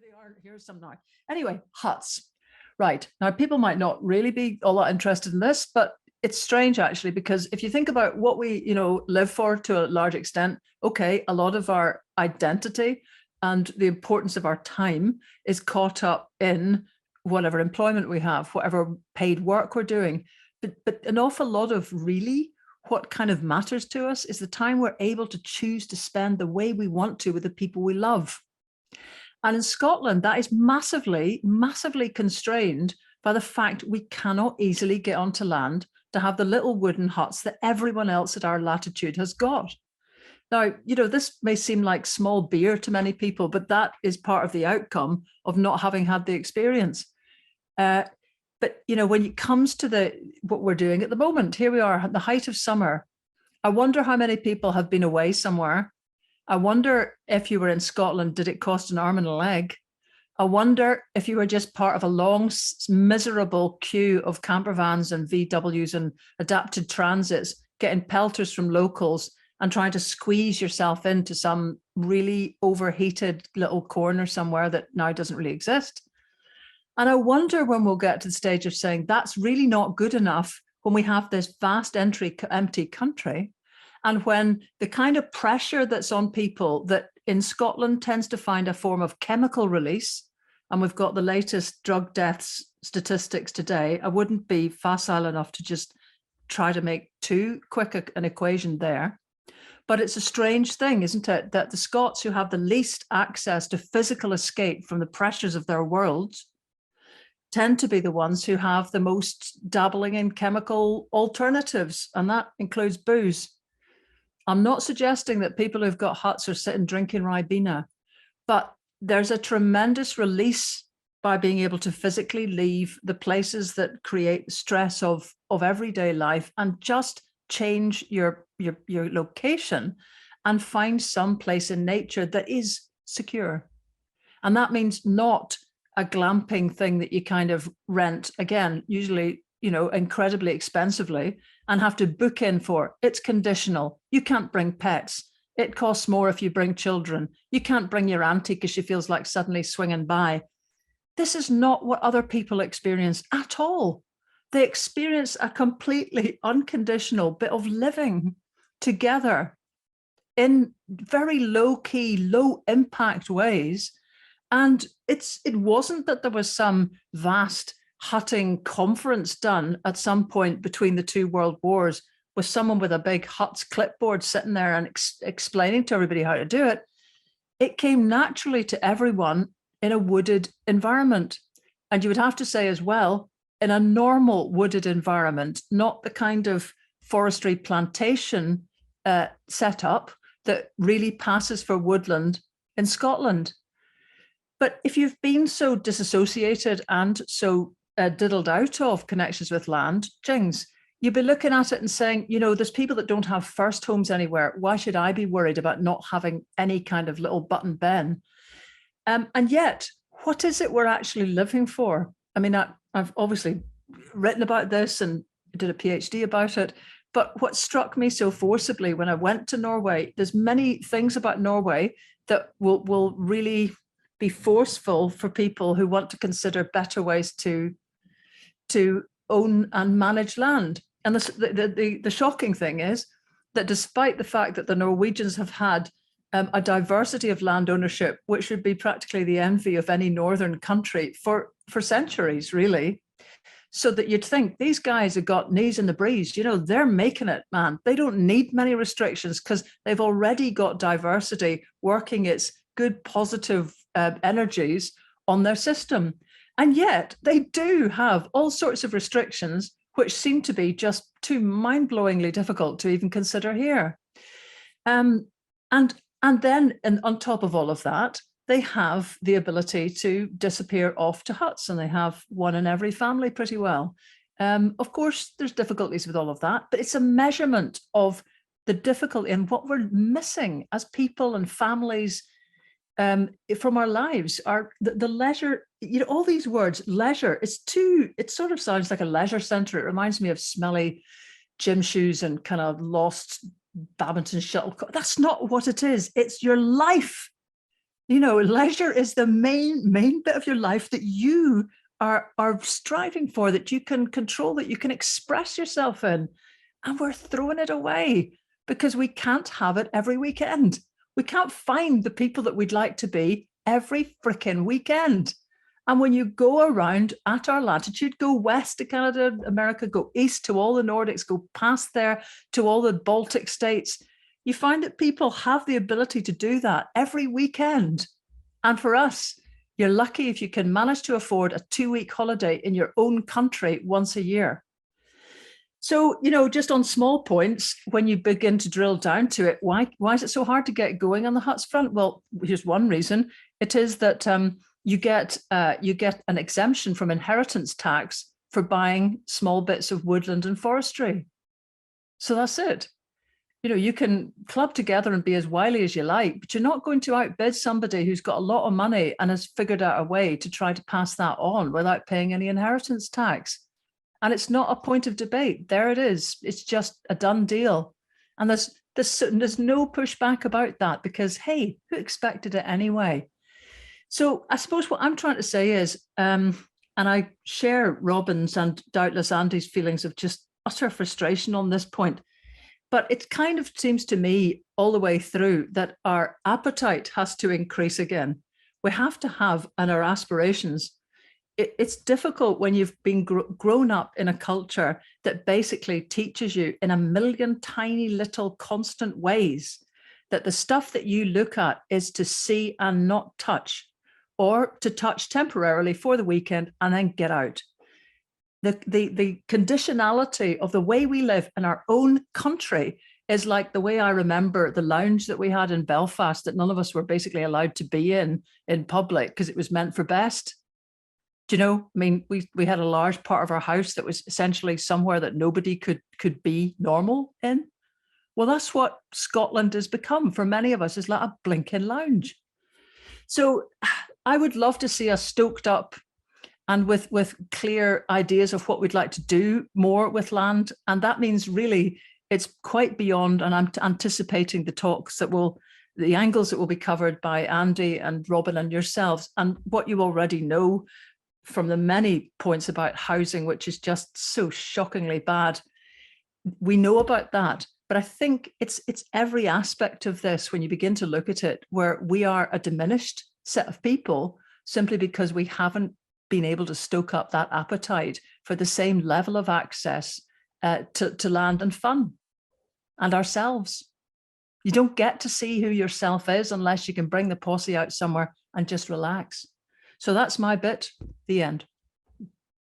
really aren't. Here's some now. Anyway, huts. Right. Now, people might not really be all that interested in this, but it's strange actually, because if you think about what we, live for to a large extent, okay, a lot of our identity and the importance of our time is caught up in whatever employment we have, whatever paid work we're doing. But an awful lot of really what kind of matters to us is the time we're able to choose to spend the way we want to with the people we love. And in Scotland, that is massively, massively constrained by the fact we cannot easily get onto land to have the little wooden huts that everyone else at our latitude has got. Now, this may seem like small beer to many people, but that is part of the outcome of not having had the experience. But when it comes to what we're doing at the moment, here we are at the height of summer. I wonder how many people have been away somewhere. I wonder if you were in Scotland, did it cost an arm and a leg? I wonder if you were just part of a long, miserable queue of camper vans and VWs and adapted transits, getting pelters from locals and trying to squeeze yourself into some really overheated little corner somewhere that now doesn't really exist. And I wonder when we'll get to the stage of saying that's really not good enough when we have this vast empty country. And when the kind of pressure that's on people that in Scotland tends to find a form of chemical release, and we've got the latest drug deaths statistics today, I wouldn't be facile enough to just try to make too quick an equation there. But it's a strange thing, isn't it, that the Scots who have the least access to physical escape from the pressures of their worlds tend to be the ones who have the most dabbling in chemical alternatives, and that includes booze. I'm not suggesting that people who've got huts are sitting drinking Ribena, but there's a tremendous release by being able to physically leave the places that create stress of everyday life and just change your location and find some place in nature that is secure. And that means not a glamping thing that you kind of rent, again, usually, incredibly expensively, and have to book in for. It's conditional. You can't bring pets. It costs more if you bring children. You can't bring your auntie because she feels like suddenly swinging by. This is not what other people experience at all. They experience a completely unconditional bit of living together in very low-key, low-impact ways. And it wasn't that there was some vast hutting conference done at some point between the two world wars with someone with a big huts clipboard sitting there and explaining to everybody how to do it. It came naturally to everyone in a wooded environment. And you would have to say as well, in a normal wooded environment, not the kind of forestry plantation setup that really passes for woodland in Scotland. But if you've been so disassociated and so diddled out of connections with land, Jings, you'd be looking at it and saying, there's people that don't have first homes anywhere. Why should I be worried about not having any kind of little button ben? And yet, what is it we're actually living for? I mean, I've obviously written about this and did a PhD about it. But what struck me so forcibly when I went to Norway, there's many things about Norway that will really be forceful for people who want to consider better ways to own and manage land. And the shocking thing is that despite the fact that the Norwegians have had a diversity of land ownership, which would be practically the envy of any northern country for centuries, really, so that you'd think these guys have got knees in the breeze, they're making it, man. They don't need many restrictions because they've already got diversity working its good, positive energies on their system. And yet they do have all sorts of restrictions, which seem to be just too mind-blowingly difficult to even consider here. And then on top of all of that, they have the ability to disappear off to huts, and they have one in every family pretty well. Of course, there's difficulties with all of that, but it's a measurement of the difficulty and what we're missing as people and families from our lives. The leisure, all these words, leisure, it sort of sounds like a leisure centre. It reminds me of smelly gym shoes and kind of lost badminton shuttlecock. That's not what it is. It's your life. Leisure is the main bit of your life that you are striving for, that you can control, that you can express yourself in. And we're throwing it away because we can't have it every weekend. We can't find the people that we'd like to be every freaking weekend. And when you go around at our latitude, go west to Canada, America, go east to all the Nordics, go past there to all the Baltic states, you find that people have the ability to do that every weekend. And for us, you're lucky if you can manage to afford a 2-week holiday in your own country once a year. So, just on small points, when you begin to drill down to it, why is it so hard to get going on the huts front? Well, here's one reason. It is that you get an exemption from inheritance tax for buying small bits of woodland and forestry. So that's it. You can club together and be as wily as you like, but you're not going to outbid somebody who's got a lot of money and has figured out a way to try to pass that on without paying any inheritance tax. And it's not a point of debate. There it is. It's just a done deal. And there's no pushback about that because, hey, who expected it anyway? So I suppose what I'm trying to say is, and I share Robin's and doubtless Andy's feelings of just utter frustration on this point, but it kind of seems to me all the way through that our appetite has to increase again. We have to have, and our aspirations. It's difficult when you've been grown up in a culture that basically teaches you in a million tiny little constant ways that the stuff that you look at is to see and not touch, or to touch temporarily for the weekend and then get out. The conditionality of the way we live in our own country is like the way I remember the lounge that we had in Belfast that none of us were basically allowed to be in public because it was meant for best. I mean, we had a large part of our house that was essentially somewhere that nobody could be normal in. Well, that's what Scotland has become for many of us, is like a blinking lounge. So I would love to see us stoked up and with clear ideas of what we'd like to do more with land. And that means really it's quite beyond, and I'm anticipating the angles that will be covered by Andy and Robin and yourselves, and what you already know from the many points about housing, which is just so shockingly bad. We know about that, but I think it's every aspect of this when you begin to look at it, where we are a diminished set of people simply because we haven't been able to stoke up that appetite for the same level of access to land and fun and ourselves. You don't get to see who yourself is unless you can bring the posse out somewhere and just relax. So that's my bit, the end.